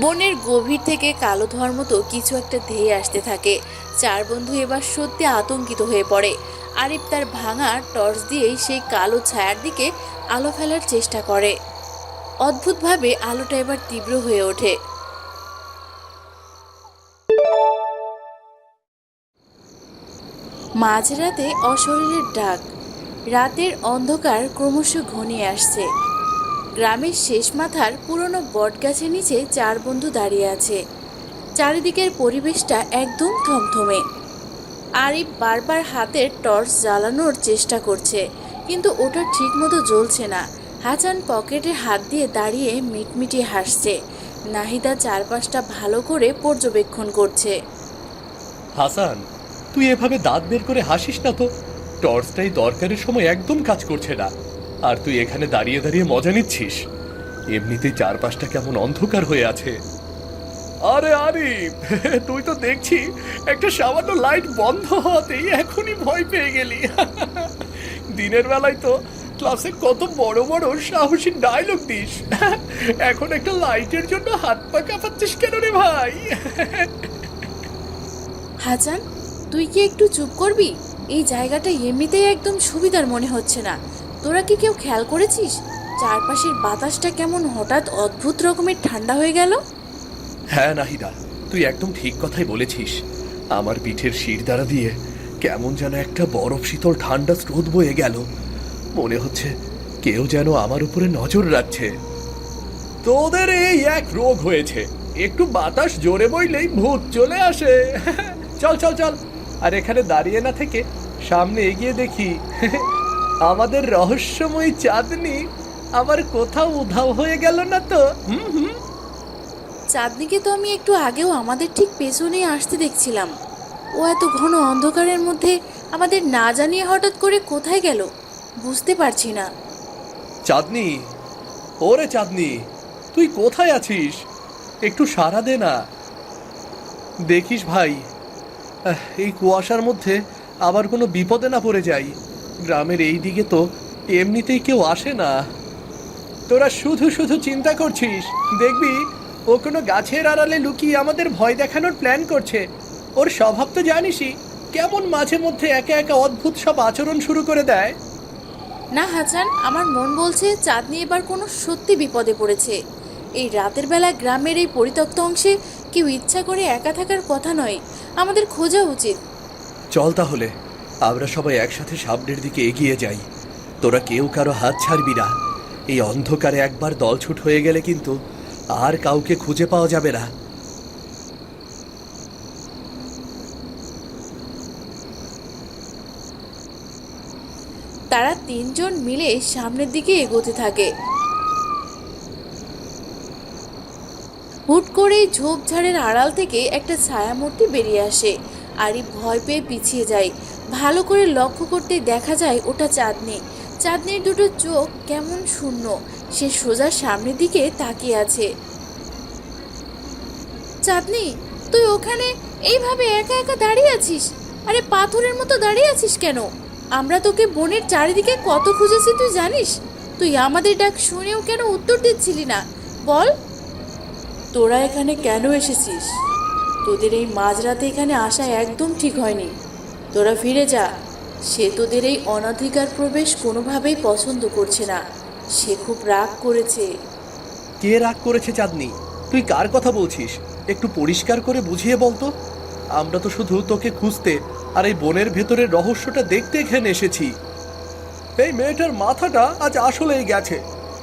বনের গভীর থেকে কালো ধোঁয়ার মতো কিছু একটা ধেয়ে আসতে থাকে। চার বন্ধু এবার সত্যি আতঙ্কিত হয়ে পড়ে। আরিফ তার ভাঙা টর্চ দিয়েই সেই কালো ছায়ার দিকে আলো ফেলার চেষ্টা করে। অদ্ভুতভাবে আলোটা এবার তীব্র হয়ে ওঠে। মাঝরাতে অশরীরের ডাক। রাতের অন্ধকার ক্রমশ ঘনিয়ে আসছে। গ্রামের শেষ মাথার পুরনো বটগাছের নিচে চার বন্ধু দাঁড়িয়ে আছে। চারিদিকের পরিবেশটা একদম থমথমে। আরিফ বারবার হাতের টর্চ জ্বালানোর চেষ্টা করছে, কিন্তু ওটা ঠিকমতো জ্বলছে না। হাসান পকেটে হাত দিয়ে দাঁড়িয়ে মিটমিটিয়ে হাসছে। নাহিদা চারপাশটা ভালো করে পর্যবেক্ষণ করছে। হাসান, তুই এভাবে দাঁত বের করে হাসিস না তো। টর্চটাই দরকারের সময় একদম কাজ করছে না, আর তুই এখানে দাঁড়িয়ে দাঁড়িয়ে মজা নিচ্ছিস। এমনিতেই চারপাশটা কেমন অন্ধকার হয়ে আছে। আরে আরিফ, তুই তো দেখছি একটা সামান্য লাইট বন্ধ হওয়াতেই এখনই ভয় পেয়ে গেলি। দিনের বেলায় তো ক্লাসে কত বড় বড় সাহসী ডায়লগ দিস, এখন একটা লাইটের জন্য হাত পা কাঁপাচ্ছিস কেন রে ভাই? হাসান, তুই কি একটু চুপ করবি? এই জায়গাটা এমনিতেই একদম সুবিধার মনে হচ্ছে না। তোরা কি কেউ খেয়াল করেছিস চারপাশের বাতাসটা কেমন হঠাৎ অদ্ভুত রকমের ঠান্ডা হয়ে গেল? হ্যাঁ নাহিদা, তুই একদম ঠিক কথাই বলেছিস। আমার পিঠের শিরদাঁড়া দিয়ে কেমন যেন একটা বরফ শীতল ঠান্ডা স্রোত বয়ে গেল। মনে হচ্ছে কেউ যেন আমার উপরে নজর রাখছে। তোদের এই এক রোগ হয়েছে, একটু বাতাস জোরে বইলেই ভূত চলে আসে। চল চল চল, আর এখানে দাঁড়িয়ে না থেকে সামনে এগিয়ে দেখি আমাদের রহস্যময়ী চাঁদনি আবার কোথাও উধাও হয়ে গেল না তো। হুম হুম। চাঁদনিকে তো আমি একটু আগেও আমাদের ঠিক পেছনেই আসতে দেখছিলাম। ও এত ঘন অন্ধকারের মধ্যে আমাদের না জানিয়ে হঠাৎ করে কোথায় গেল বুঝতে পারছি না। চাঁদনি, ওরে চাঁদনি, তুই কোথায় আছিস? একটু সাড়া দে না। দেখিস ভাই, এই কুয়াশার মধ্যে আবার কোনো বিপদে না পড়ে যাই। গ্রামের এই দিকে তো এমনিতেই কেউ আসে না। তোরা শুধু শুধু চিন্তা করছিস, দেখবি ও কোনো গাছের আড়ালে লুকিয়ে আমাদের ভয় দেখানোর প্ল্যান করছে। ওর স্বভাব তো জানিসই, কেমন মাঝে মধ্যে একা একা অদ্ভুত সব আচরণ শুরু করে দেয়। না হাসান, আমার মন বলছে চাঁদনি এবার কোনো সত্যি বিপদে পড়েছে। এই রাতের বেলা গ্রামের এই পরিত্যক্ত অংশে কেউ ইচ্ছা করে একা থাকার কথা নয়। আমাদের খোঁজা উচিত। চল তাহলে আমরা সবাই একসাথে সামনের দিকে এগিয়ে যাই। তোরা কেউ কারো হাত ছাড়বি না। এই অন্ধকারে একবার দলছুট হয়ে গেলে কিন্তু আর কাউকে খুঁজে পাওয়া যাবে না। তারা তিনজন মিলে সামনের দিকে এগোতে থাকে। হুট করেই ঝোপঝাড়ের আড়াল থেকে একটা ছায়ামূর্তি বেরিয়ে আসে। আরিফ ভয় পেয়ে পিছিয়ে যায়। ভালো করে লক্ষ্য করতে দেখা যায় ওটা চাঁদনি। চাঁদনির দুটো চোখ কেমন শূন্য। সে সোজা সামনের দিকে তাকিয়ে আছে। চাঁদনি, তুই ওখানে এইভাবে একা একা দাঁড়িয়ে আছিস? আরে পাথরের মতো দাঁড়িয়ে আছিস কেন? আমরা তোকে বনের চারিদিকে কত খুঁজেছি তুই জানিস? তুই আমাদের ডাক শুনেও কেন উত্তর দিচ্ছিলি না বল? তোরা এখানে কেন এসেছিস? তোদের এই মাঝরাতে এখানে আসা একদম ঠিক হয়নি। তোরা ফিরে যা। সে তোদের এই অনধিকার প্রবেশ কোনোভাবেই পছন্দ করছে না। সে খুব রাগ করেছে। কে রাগ করেছে চাঁদনি? তুই কার কথা বলছিস? একটু পরিষ্কার করে বুঝিয়ে বলতো। আমরা তো শুধু তোকে খুঁজতে আর এই বনের ভেতরের রহস্যটা দেখতে এখানে এসেছি। এই মেয়েটার মাথাটা আজ আসলেই গেছে।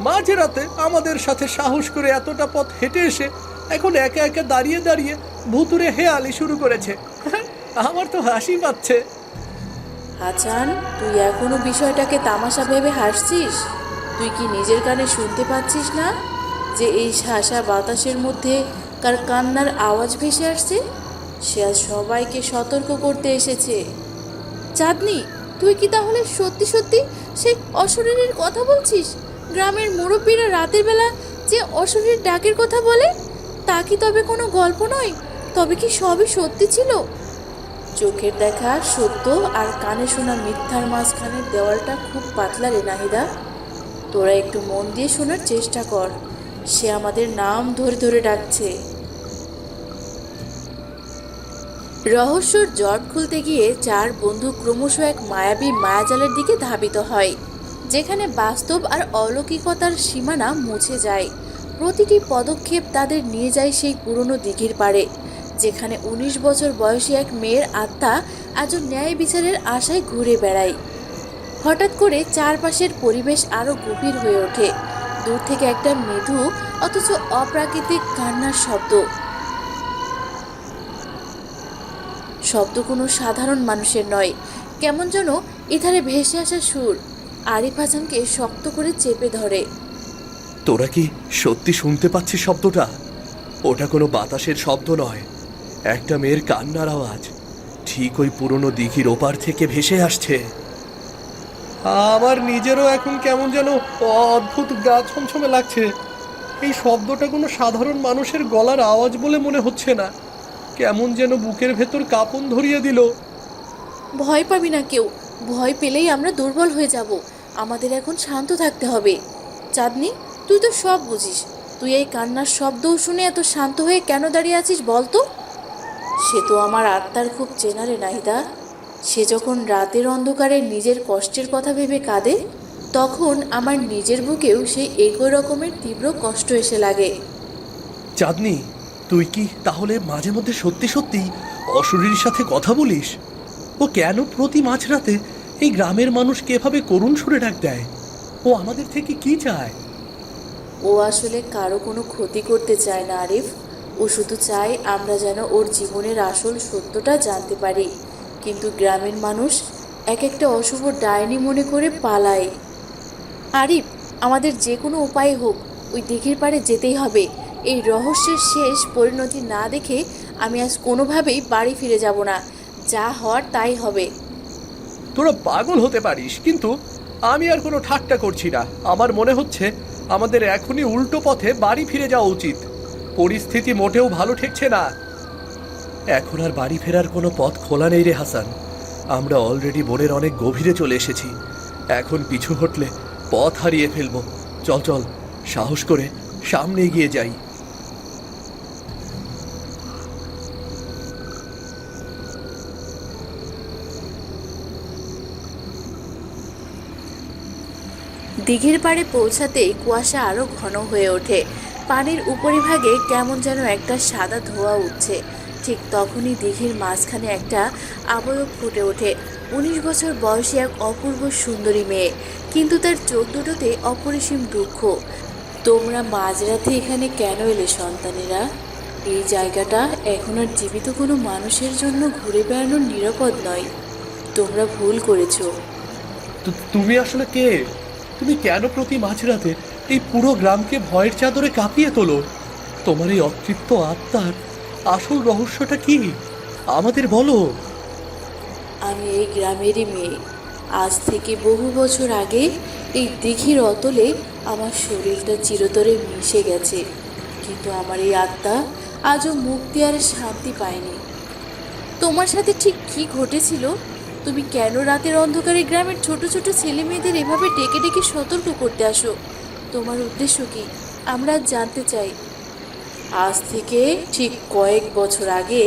মাঝরাতে আমাদের সাথে সাহস করে এতটা পথ হেঁটে এসে এখন একা একা দাঁড়িয়ে দাঁড়িয়ে ভুতুরে হেয়ালি শুরু করেছে। আমার তো হাসি পাচ্ছে। হাসান, তুই এখনো বিষয়টাকে তামাশা ভেবে হাসছিস? তুই কি নিজের কানে শুনতে পাচ্ছিস না যে এই শাসা বাতাসের মধ্যে কার কান্নার আওয়াজ ভেসে আসছে? সে আজ সবাইকে সতর্ক করতে এসেছে। চাঁদনি, তুই কি তাহলে সত্যি সত্যি সেই অশরীরীর কথা বলছিস? গ্রামের মুরব্বীরা রাতের বেলা যে অশরীরীর ডাকের কথা বলে, তা কি তবে কোনো গল্প নয়? তবে কি সবই সত্যি ছিল? চোখের দেখা সত্য আর কানে শোনা মিথ্যার মাঝখানের দেওয়ালটা খুব পাতলা রে নাহিদা। তোরা একটু মন দিয়ে শোনার চেষ্টা কর। সে আমাদের নাম ধরে ধরে ডাকছে। রহস্যর জট খুলতে গিয়ে চার বন্ধু ক্রমশ এক মায়াবী মায়াজালের দিকে ধাবিত হয়, যেখানে বাস্তব আর অলৌকিকতার সীমানা মুছে যায়। প্রতিটি পদক্ষেপ তাদের নিয়ে যায় সেই পুরনো দিঘির পাড়ে, যেখানে ১৯ বছর বয়সী এক মেয়ের আত্মা আজও ন্যায় বিচারের আশায় ঘুরে বেড়ায়। হঠাৎ করে চারপাশের পরিবেশ আরও গভীর হয়ে ওঠে। দূর থেকে একটা মৃদু অথচ অপ্রাকৃতিক কান্নার শব্দ কোনো সাধারণ মানুষের নয়, কেমন যেন এধারে ভেসে আসা সুর আরিফ হাসানকে শক্ত করে চেপে ধরে। তোরা কি সত্যি শুনতে পাচ্ছিস শব্দটা? ওটা কোনো বাতাসের শব্দ নয়, একটা মেয়ের কান্নার আওয়াজ ঠিক ওই পুরনো দিঘির ওপার থেকে ভেসে আসছে। আমার নিজেরও এখন কেমন যেন অদ্ভুত গা ছমছমে লাগছে। এই শব্দটা কোনো সাধারণ মানুষের গলার আওয়াজ বলে মনে হচ্ছে না, কেমন যেন বুকের ভেতর কাঁপন ধরিয়ে দিল। ভয় পাবি না কেউ, ভয় পেলেই আমরা দুর্বল হয়ে যাব। আমাদের এখন শান্ত থাকতে হবে। চাঁদনি, তুই তো সব বুঝিস, তুই এই কান্নার শব্দও শুনে এত শান্ত হয়ে কেন দাঁড়িয়ে আছিস বলতো? সে তো আমার আত্মার খুব চেনা রে নাহিদা। সে যখন রাতের অন্ধকারে নিজের কষ্টের কথা ভেবে কাঁদে, তখন আমার নিজের বুকেও সেই একই রকমের তীব্র কষ্ট এসে লাগে। চাঁদনি, তুই কি তাহলে মাঝে মধ্যে সত্যি সত্যি অশরীর সাথে কথা বলিস? ও কেন প্রতি মাঝরাতে এই গ্রামের মানুষকে এভাবে করুণ সুরে ডাক দেয়? ও আমাদের থেকে কি চায়? ও আসলে কারো কোনো ক্ষতি করতে চায় না আরিফ। ও শুধু চায় আমরা যেন ওর জীবনের আসল সত্যটা জানতে পারি। কিন্তু গ্রামের মানুষ এক একটা অশুভ ডাইনি মনে করে পালায়। আরিফ, আমাদের যে কোনো উপায় হোক ওই দিঘির পাড়ে যেতেই হবে। এই রহস্যের শেষ পরিণতি না দেখে আমি আজ কোনোভাবেই বাড়ি ফিরে যাব না। যা হওয়ার তাই হবে। তোরা পাগল হতে পারিস, কিন্তু আমি আর কোনো ঠাট্টা করছি না। আমার মনে হচ্ছে আমাদের এখনই উল্টো পথে বাড়ি ফিরে যাওয়া উচিত। পরিস্থিতি মোটেও ভালো ঠেকছে না। এখন আর বাড়ি ফেরার কোনো পথ খোলা নেই রে হাসান। আমরা অলরেডি বনের অনেক গভীরে চলে এসেছি। এখন পিছু হটলে পথ হারিয়ে ফেলবো। চল চল, সাহস করে সামনে এগিয়ে যাই। দিঘির পাড়ে পৌঁছাতেই কুয়াশা আরও ঘন হয়ে ওঠে। পানির উপরিভাগে কেমন যেন একটা সাদা ধোঁয়া উঠছে। ঠিক তখনই দিঘির মাঝখানে একটা অবয়ব ফুটে ওঠে। ১৯ বছর বয়সী এক অপূর্ব সুন্দরী মেয়ে, কিন্তু তার চোখ দুটোতে অপরিসীম দুঃখ। তোমরা মাঝরাতে এখানে কেন এলে সন্তানেরা? এই জায়গাটা এখন আর জীবিত কোনো মানুষের জন্য ঘুরে বেড়ানো নিরাপদ নয়। তোমরা ভুল করেছো। তুমি আসলে কে? তুমি কেন প্রতি মাঝরাতে এই পুরো গ্রামকে ভয়ের চাদরে কাঁপিয়ে তোলো? তোমার এই অতৃপ্ত আত্মার আসল রহস্যটা কি? আমাদের বলো। আমি এই গ্রামেরই মেয়ে। আজ থেকে বহু বছর আগে এই দিঘির অতলে আমার শরীরটা চিরতরে মিশে গেছে, কিন্তু আমার এই আত্মা আজও মুক্তি আর শান্তি পায়নি। তোমার সাথে ঠিক কি ঘটেছিল? তুমি কেন রাতের অন্ধকারে গ্রামের ছোট ছোট ছেলে মেয়েদের এভাবে ডেকে ডেকে সতর্ক করতে আসো? তোমার উদ্দেশ্য কি আমরা আজ জানতে চাই। আজ থেকে ঠিক কয়েক বছর আগে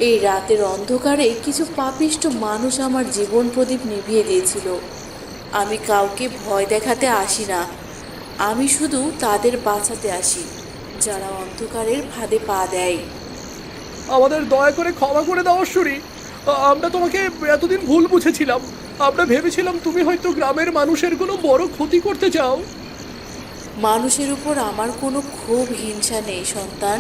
এই রাতের অন্ধকারে কিছু পাপিষ্ট মানুষ আমার জীবন প্রদীপ নিভিয়ে দিয়েছিল। আমি কাউকে ভয় দেখাতে আসি না, আমি শুধু তাদের বাঁচাতে আসি যারা অন্ধকারের ফাঁদে পা দেয়। আমাদের দয়া করে ক্ষমা করে দাও অশ্বরী। আমরা তোমাকে এতদিন ভুল বুঝেছিলাম। আমরা ভেবেছিলাম তুমি হয়তো গ্রামের মানুষের কোনো বড় ক্ষতি করতে চাও। মানুষের উপর আমার কোনো ক্ষোভ হিংসা নেই সন্তান,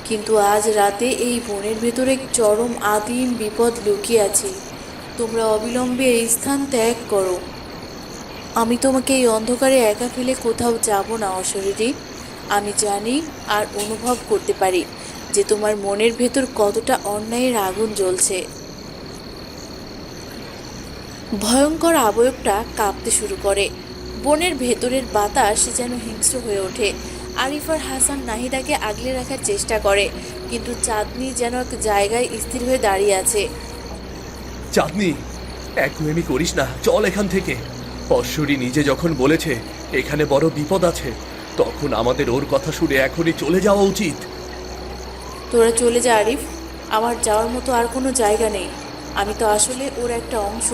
কিন্তু আজ রাতে এই বনের ভেতরে চরম আদিম বিপদ লুকিয়ে আছে। তোমরা অবিলম্বে এই স্থান ত্যাগ করো। আমি তোমাকে এই অন্ধকারে একা ফেলে কোথাও যাব না অশরীরী। আমি জানি আর অনুভব করতে পারি যে তোমার মনের ভেতর কতটা অন্যায়ের আগুন জ্বলছে। ভয়ঙ্কর অবয়বটা কাঁপতে শুরু করে। বনের ভেতরের বাতাস যেন হিংস্র হয়ে ওঠে। আরিফ আর হাসান নাহিদাকে আগলে রাখার চেষ্টা করে, কিন্তু চাঁদনি যেন এক জায়গায় স্থির হয়ে দাঁড়িয়ে আছে। চাঁদনি, একগুয়েমি করিস না, চল এখান থেকে। অশ্বরী নিজে যখন বলেছে এখানে বড় বিপদ আছে, তখন আমাদের ওর কথা শুনে এখনই চলে যাওয়া উচিত। তোরা চলে যা আরিফ, আমার যাওয়ার মতো আর কোনো জায়গা নেই। আমি তো আসলে ওর একটা অংশ,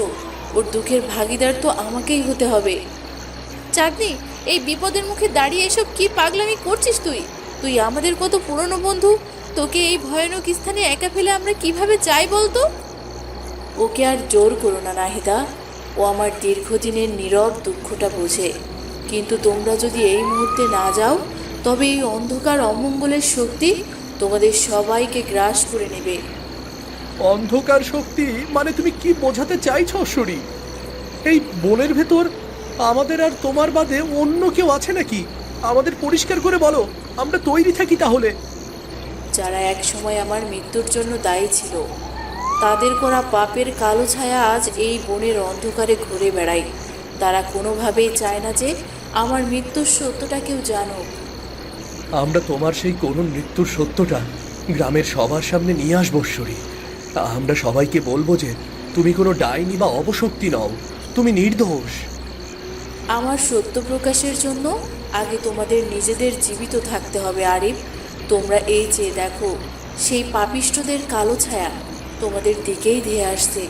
ওর দুঃখের ভাগিদার তো আমাকেই হতে হবে। চাঁদনি, এই বিপদের মুখে দাঁড়িয়ে এসব কি পাগলামি করছিস তুই? তুই আমাদের কত পুরনো বন্ধু, তোকে এই ভয়ানক স্থানে একা ফেলে আমরা কিভাবে যাই বলতো? ওকে আর জোর করো না নাহিদা, ও আমার দীর্ঘদিনের নীরব দুঃখটা বোঝে। কিন্তু তোমরা যদি এই মুহূর্তে না যাও, তবে এই অন্ধকার অমঙ্গলের শক্তি তোমাদের সবাইকে গ্রাস করে নেবে। অন্ধকার শক্তি মানে তুমি কি বোঝাতে চাইছো অশ্বরী? এই বনের ভেতর আমাদের আর তোমার বাদে অন্য কেউ আছে নাকি? আমাদের পরিষ্কার করে বলো, আমরা তৈরি থাকি তাহলে। যারা এক সময় আমার মৃত্যুর জন্য দায়ী ছিল, তাদের করা পাপের কালো ছায়া আজ এই বনের অন্ধকারে ঘুরে বেড়ায়। তারা কোনোভাবেই চায় না যে আমার মৃত্যুর সত্যটা কেউ জানুক। আমরা তোমার সেই করুণ মৃত্যুর সত্যটা গ্রামের সবার সামনে নিয়ে আসবো অশ্বরী। আমরা সবাইকে বলবো যে তুমি কোনো ডাইনি বা অপশক্তি নও, তুমি নির্দোষ। আমার সত্য প্রকাশের জন্য আগে তোমাদের নিজেদের জীবিত থাকতে হবে আরিফ। তোমরা এই যে দেখো, সেই পাপিষ্ঠদের কালো ছায়া তোমাদের দিকেই ধেয়ে আসছে।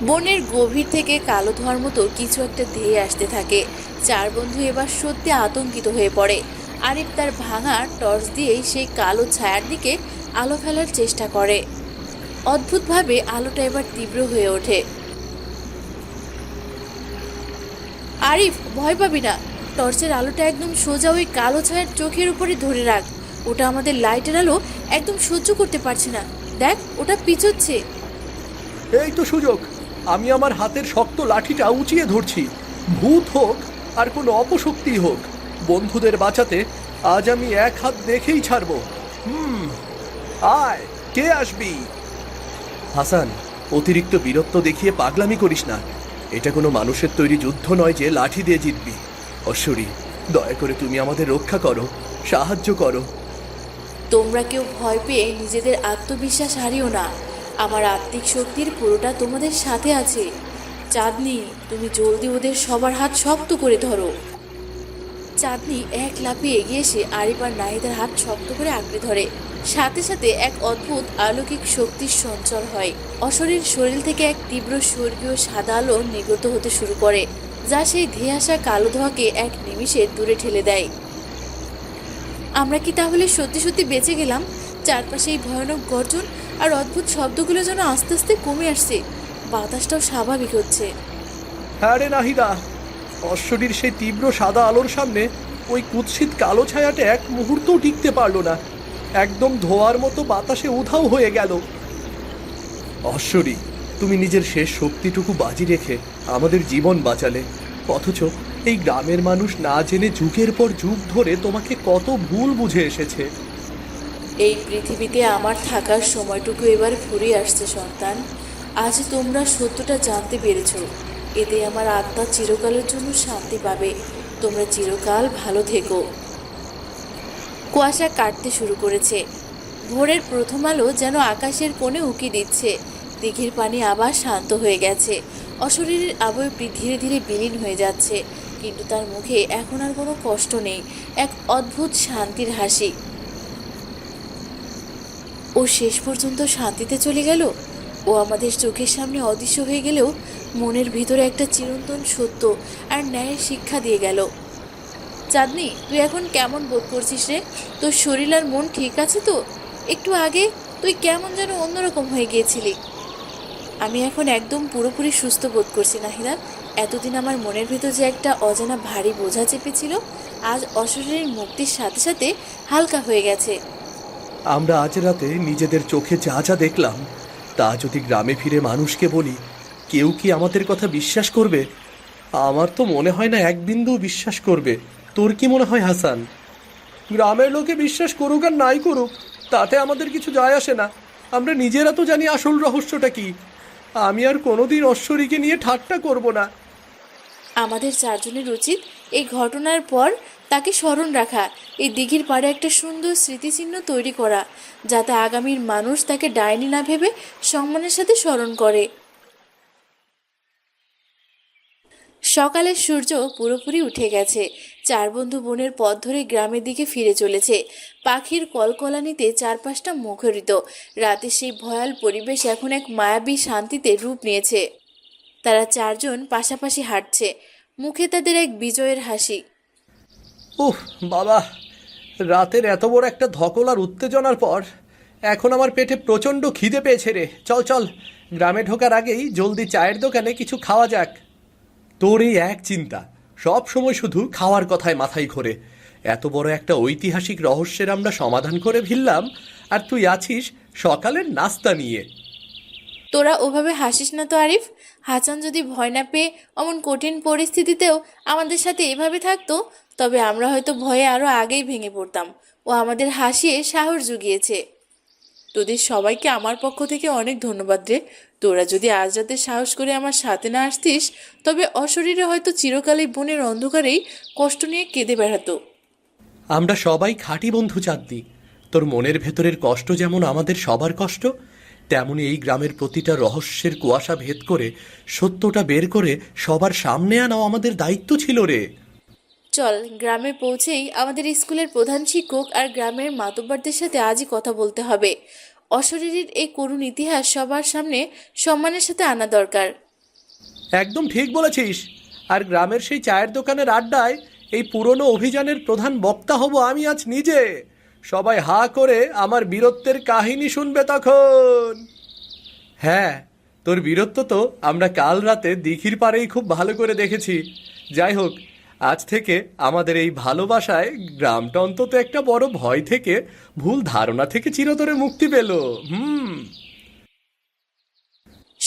বনের গভীর থেকে কালো ধোঁয়ার মতো কিছু একটা ধেয়ে আসতে থাকে। চার বন্ধু এবার সত্যি আতঙ্কিত হয়ে পড়ে। আরিফ তার ভাঙা টর্চ দিয়েই সেই কালো ছায়ার দিকে আলো ফেলার চেষ্টা করে। অদ্ভুতভাবে আলোটা এবার তীব্র হয়ে ওঠে। আরিফ, ভয় পাবি না, টর্চের আলোটা একদম সোজা ওই কালো ছায়ার চোখের উপরে ধরে রাখ। ওটা আমাদের লাইটের আলো একদম সহ্য করতে পারছে না। দেখ, ওটা পিছোচ্ছে। এই তো সুযোগ, আমি আমার হাতের শক্ত লাঠিটা উঁচিয়ে ধরছি। ভূত হোক আর কোনো অপশক্তি হোক, বন্ধুদের বাঁচাতে আজ আমি এক হাত দেখেই ছাড়বো। আয়, কে আসবি? হাসান, অতিরিক্ত বীরত্ব দেখিয়ে পাগলামি করিস না। এটা কোনো মানুষের তৈরি যুদ্ধ নয় যে লাঠি দিয়ে জিতবি। অশ্বরী, দয়া করে তুমি আমাদের রক্ষা করো, সাহায্য করো। তোমরা কেউ ভয় পেয়ে নিজেদের আত্মবিশ্বাস হারিও না। আমার আত্মিক শক্তির পুরোটা তোমাদের সাথে আছে। চাঁদনি, তুমি জলদি ওদের সবার হাত শক্ত করে ধরো। চাঁদনি এক লাফে এগিয়ে এসে আরিফ আর নাহিদার হাত শক্ত করে আঁকড়ে ধরে। সাথে সাথে এক অদ্ভুত অলৌকিক শক্তির সঞ্চার হয়। অশরীর শরীর থেকে এক তীব্র স্বর্গীয় সাদা আলো নির্গত হতে শুরু করে, যা সেই ধেয়ে আসা কালো ধোঁয়াকে এক নিমিষে দূরে ঠেলে দেয়। আমরা কি তাহলে সত্যি সত্যি বেঁচে গেলাম? চারপাশে এই ভয়ানক গর্জন আর অদ্ভুত শব্দগুলো যেন আস্তে আস্তে কমে আসছে। বাতাসটাও স্বাভাবিক হচ্ছে। হ্যাঁ রে নাহিদা, অশ্বরীর সেই তীব্র সাদা আলোর সামনে ওই কুৎসিত কালো ছায়াটা এক মুহূর্তও টিকতে পারলো না। একদম ধোয়ার মতো বাতাসে উধাও হয়ে গেল। অশ্বরী, তুমি নিজের শেষ শক্তিটুকু বাজি রেখে আমাদের জীবন বাঁচালে, অথচ এই গ্রামের মানুষ না জেনে যুগের পর যুগ ধরে তোমাকে কত ভুল বুঝে এসেছে। এই পৃথিবীতে আমার থাকার সময়টুকু এবার ফুরিয়ে আসছে সন্তান। আজ তোমরা সত্যটা জানতে পেরেছ, এতে আমার আত্মা চিরকালের জন্য শান্তি পাবে। তোমরা চিরকাল ভালো থেকো। কুয়াশা কাটতে শুরু করেছে। ভোরের প্রথম আলো যেন আকাশের কোণে উকি দিচ্ছে। দিঘির পানি আবার শান্ত হয়ে গেছে। অশরীরের আবয় ধীরে ধীরে বিলীন হয়ে যাচ্ছে, কিন্তু তার মুখে এখন আর কোনো কষ্ট নেই, এক অদ্ভুত শান্তির হাসি। ও শেষ পর্যন্ত শান্তিতে চলে গেল। ও আমাদের চোখের সামনে অদৃশ্য হয়ে গেলেও মনের ভিতরে একটা চিরন্তন সত্য আর ন্যায়ের শিক্ষা দিয়ে গেল। চাঁদনি, তুই এখন কেমন বোধ করছিস রে? তোর শরীর আর মন ঠিক আছে তো? একটু আগে তুই কেমন যেন অন্যরকম হয়ে গিয়েছিলি। আমি এখন একদম পুরোপুরি সুস্থ বোধ করছি নাহিদা। এতদিন আমার মনের ভিতর যে একটা অজানা ভারী বোঝা চেপেছিল, আজ অশরীরের মুক্তির সাথে সাথে হালকা হয়ে গেছে। আমরা আজ রাতে নিজেদের চোখে যা যা দেখলাম, তা যদি গ্রামে ফিরে মানুষকে বলি, কেউ কি আমাদের কথা বিশ্বাস করবে? আমার তো মনে হয় না এক বিন্দু বিশ্বাস করবে। তোর কি মনে হয় হাসান? গ্রামের লোকে বিশ্বাস করুক আর নাই করুক, তাতে আমাদের কিছু যায় আসে না। আমরা নিজেরা তো জানি আসল রহস্যটা কি। আমি আর কোনোদিন অশ্বরীকে নিয়ে ঠাট্টা করব না। আমাদের চারজনের উচিত এই ঘটনার পর তাকে স্মরণ রাখা, এই দিঘির পাড়ে একটা সুন্দর স্মৃতিচিহ্ন তৈরি করা, যাতে আগামীর মানুষ তাকে ডাইনি না ভেবে সম্মানের সাথে স্মরণ করে। সকালের সূর্য পুরোপুরি উঠে গেছে। চার বন্ধু বনের পথ ধরে গ্রামের দিকে ফিরে চলেছে। পাখির কলকলানিতে চারপাশটা মুখরিত। রাতে সেই ভয়াল পরিবেশ এখন এক মায়াবী শান্তিতে রূপ নিয়েছে। তারা চারজন পাশাপাশি হাঁটছে, মুখে তাদের এক বিজয়ের হাসি। উফ বাবা, রাতের এত বড় একটা ধকল আর উত্তেজনার পর এখন আমার পেটে প্রচণ্ড খিদে পেয়েছে রে। চল চল, গ্রামে ঢোকার আগেই জলদি চায়ের দোকানে কিছু খাওয়া যাক। তোর এই এক চিন্তা, সব সময় শুধু খাওয়ার কথায় মাথায় ঘোরে। এত বড় একটা ঐতিহাসিক রহস্যের আমরা সমাধান করে ফেললাম, আর তুই আছিস সকালের নাস্তা নিয়ে। তোরা ওভাবে হাসিস না তো আরিফ। হাসান যদি ভয় না পেয়ে অমন কঠিন পরিস্থিতিতেও আমাদের সাথে এভাবে থাকতো, তবে আমরা হয়তো ভয়ে আরো আগেই ভেঙে পড়তাম। ও আমাদের হাসিয়ে সাহস জুগিয়েছে। তোদের সবাইকে আমার পক্ষ থেকে অনেক ধন্যবাদ রে। তোরা যদি আজ রাতে সাহস করে আমার সাথে না আসতিস, তবে অশরীরে হয়তো চিরকালই বনের অন্ধকারেই কষ্ট নিয়ে কেঁদে বেড়াতো। আমরা সবাই খাঁটি বন্ধু চাঁদনি। তোর মনের ভেতরের কষ্ট যেমন আমাদের সবার কষ্ট, তেমনি এই গ্রামের প্রতিটা রহস্যের কুয়াশা ভেদ করে সত্যটা বের করে সবার সামনে আনাও আমাদের দায়িত্ব ছিল রে। চল, গ্রামে পৌঁছেই আমাদের স্কুলের প্রধান শিক্ষক আর গ্রামের মাতব্বরদের সাথে আজই কথা বলতে হবে। অশরীরীর এই করুণ ইতিহাস সবার সামনে সম্মানের সাথে আনা দরকার। একদম ঠিক বলেছিস। আর গ্রামের সেই চায়ের দোকানের আড্ডায় এই পুরনো অভিযানের প্রধান বক্তা হব আমি আজ নিজে। সবাই হা করে আমার বীরত্বের কাহিনী শুনবে তখন। হ্যাঁ, তোর বীরত্ব তো আমরা কাল রাতে দিঘির পাড়েই খুব ভালো করে দেখেছি। যাই হোক, আজ থেকে আমাদের এই ভালোবাসায় গ্রামটা অন্তত একটা বড় ভয় থেকে, ভুল ধারণা থেকে চিরতরে মুক্তি পেল।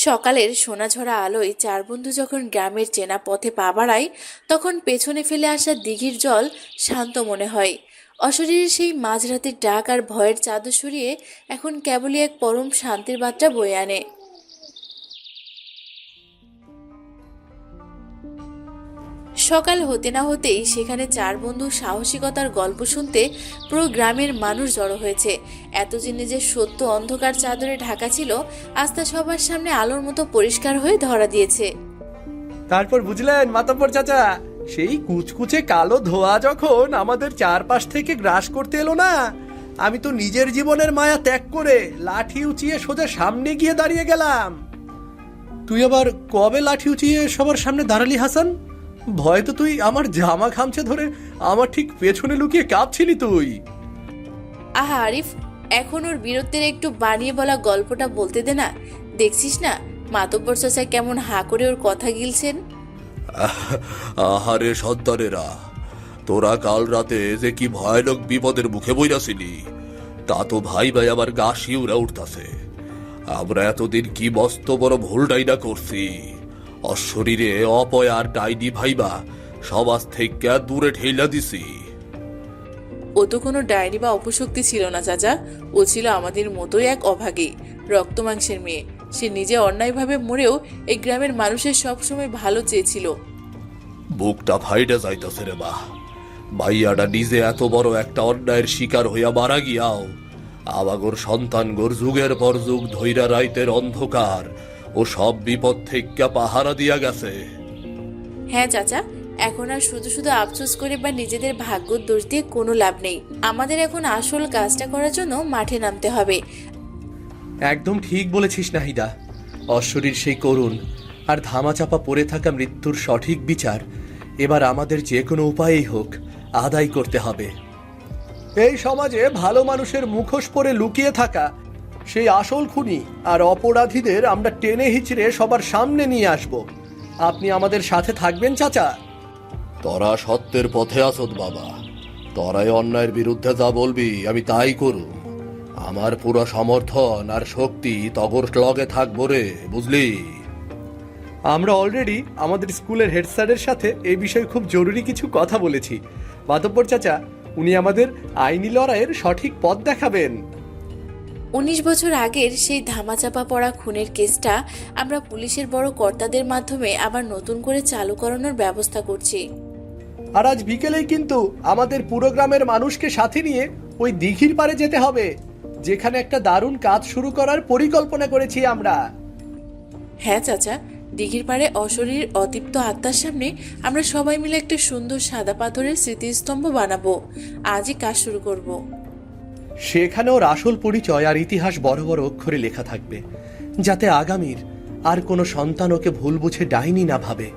সকালের সোনাঝরা আলোয় চার বন্ধু যখন গ্রামের চেনা পথে পা বাড়ায়, তখন পেছনে ফেলে আসা দিঘির জল শান্ত মনে হয়। অশরীরের সেই মাঝরাতের ডাক আর ভয়ের চাদর সরিয়ে এখন কেবলই এক পরম শান্তির বার্তা বয়ে আনে। সকাল হতে না হতেই সেখানে চার বন্ধু সাহসিকতার গল্প শুনতে পুরো গ্রামের মানুষ জড়ো হয়েছে। এতদিন যে সত্য অন্ধকার চাদরে ঢাকা ছিল, আজ তা সবার সামনে আলোর মতো পরিষ্কার হয়ে ধরা দিয়েছে। তারপর বুঝলেন মাতব্বর চাচা, সেই কুচকুচে কালো ধোঁয়া যখন আমাদের চারপাশ থেকে গ্রাস করতে এলো না, আমি তো নিজের জীবনের মায়া ত্যাগ করে লাঠি উঁচিয়ে সোজা সামনে গিয়ে দাঁড়িয়ে গেলাম। তুই আবার কবে লাঠি উঁচিয়ে সবার সামনে দাঁড়ালি হাসান? ভয় তো তুই আমার জামা খামচে ধরে আমার ঠিক পেছনে লুকিয়ে কাঁপছিলি তুই। আহা আরিফ, এখন ওর বীরত্বের একটু বানিয়ে বলা গল্পটা বলতে দে না। দেখছিস না মাতব্বর চাচা কেমন হা করে ওর কথা গিলছেন। আহারে সন্তানেরা, তোরা কাল রাতে যে কি ভয়ানক বিপদের মুখে বইরাছিলি, তা তো ভাই ভাই আবার গা শিউরা উঠতাছে। আমরা এতদিন কি মস্ত বড় ভুলটাই না করছি। অশরীরে অপয় আর ডাইনি ভাইবা সমাজ থেকে দূরে ঠেলা দিছি। ও তো কোনো ডায়েরি বা অপশক্তি ছিল না চাচা। ও ছিল আমাদের মতোই এক অভাগী রক্ত মাংসের মেয়ে। সে নিজে অন্যায়ভাবে মরেও এই গ্রামের মানুষের সবসময় ভালো চেয়েছিল। বুকটা ফাইটে যাইতাছে রে মা। ভাইয়াটা নিজে এত বড় একটা অন্যায়ের শিকার হইয়া মারা গিয়াও আমাগোর সন্তান গোর যুগের পর যুগ ধৈরা রাইতের অন্ধকার ও সব বিপদ থেকে পাহারা দিয়া গেছে। হ্যাঁ চাচা, এখন আর শুধু শুধু আফসোস করে বা নিজেদের ভাগ্যর দোষ দিয়ে কোনো লাভ নেই। আমাদের এখন আসল কাজটা করার জন্য মাঠে নামতে হবে। একদম ঠিক বলেছিস নাহিদা। অশরীর সেই করুণ আর ধামাচাপা পড়ে থাকা মৃত্যুর সঠিক বিচার এবার আমাদের যে কোনো উপায়েই হোক আদায় করতে হবে। এই সমাজে ভালো মানুষের মুখোশ পরে লুকিয়ে থাকা সেই আসল খুনি আর অপরাধীদের আমরা টেনে হিচড়ে সবার সামনে নিয়ে আসব। আপনি আমাদের সাথে থাকবেন চাচা? তোরা সত্যের পথে আসত বাবা। তোরাই অন্যায়ের বিরুদ্ধে যা বলবি আমি তাই করু। আমার পুরো সমর্থন আর শক্তি তগর লগে থাকবো রে, বুঝলি? আমরা অলরেডি আমাদের স্কুলের হেড স্যারের সাথে এই বিষয়ে খুব জরুরি কিছু কথা বলেছি। মাতব্বর চাচা, উনি আমাদের আইনি লড়াইয়ের সঠিক পথ দেখাবেন। 19 বছর আগের সেই ধামাচাপা পড়া খুনের কেসটা আমরা পুলিশের বড় কর্তাদের মাধ্যমে আবার নতুন করে চালু করানোর ব্যবস্থা করছি। আর আজ বিকেলেই কিন্তু আমাদের পুরো গ্রামের মানুষকে সাথে নিয়ে ওই দিঘির পাড়ে যেতে হবে, যেখানে একটা দারুণ কাজ শুরু করার পরিকল্পনা করেছি আমরা। হ্যাঁ চাচা, দিঘির পাড়ে অশরীর অতৃপ্ত আত্মার সামনে আমরা সবাই মিলে একটা সুন্দর সাদা পাথরের স্মৃতিস্তম্ভ বানাবো। আজই কাজ শুরু করব। সেখানে ওর আসল পরিচয় আর ইতিহাস বড় বড় অক্ষরে লেখা থাকবে, যাতে আগামীর আর কোনো সন্তান ওকে ভুল বুঝে ডাইনি না ভাবে।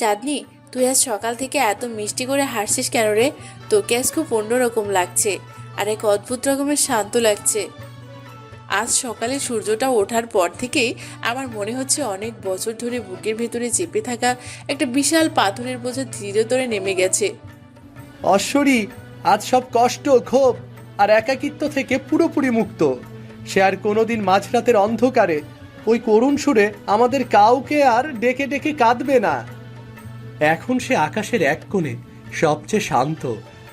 চাঁদনি, তুই আজ সকাল থেকে এত মিষ্টি করে হাসছিস কেন রে? তোকে আজ খুব অন্যরকম লাগছে, আর এক অদ্ভুত রকমের শান্ত লাগছে। আজ সকালে সূর্যটা ওঠার পর থেকেই আমার মনে হচ্ছে অনেক বছর ধরে বুকের ভেতরে চেপে থাকা একটা বিশাল পাথরের বোঝা ধীরে ধীরে নেমে গেছে। অশ্বরী আজ সব কষ্ট, ক্ষোভ আর একাকিত্ব থেকে পুরোপুরি মুক্ত। সে আর কোনোদিন মাঝরাতের অন্ধকারে ওই করুণ সুরে আমাদের কাউকে আর ডেকে ডেকে কাঁদবে না। এখন সে আকাশের এক কোণে সবচেয়ে শান্ত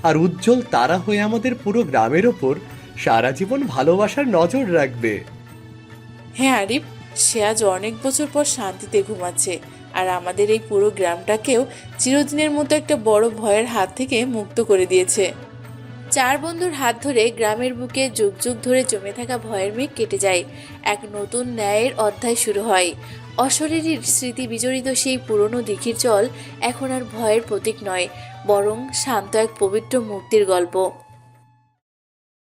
আর উজ্জ্বল তারা হয়ে আমাদের পুরো গ্রামের ওপর সারা জীবন ভালোবাসার নজর রাখবে। হ্যাঁ আরিফ, সে আজ অনেক বছর পর শান্তিতে ঘুমাচ্ছে, আর আমাদের এই পুরো গ্রামটাকেও চিরদিনের মতো একটা বড় ভয়ের হাত থেকে মুক্ত করে দিয়েছে। চার বন্ধুর হাত ধরে গ্রামের বুকে যুগ যুগ ধরে জমে থাকা ভয়ের মেঘ কেটে যায়। এক নতুন ন্যায়ের অধ্যায় শুরু হয়। অশরীরীর স্মৃতি বিজড়িত সেই পুরনো দিঘির জল এখন আর ভয়ের প্রতীক নয়, বরং শান্ত এক পবিত্র মুক্তির গল্প।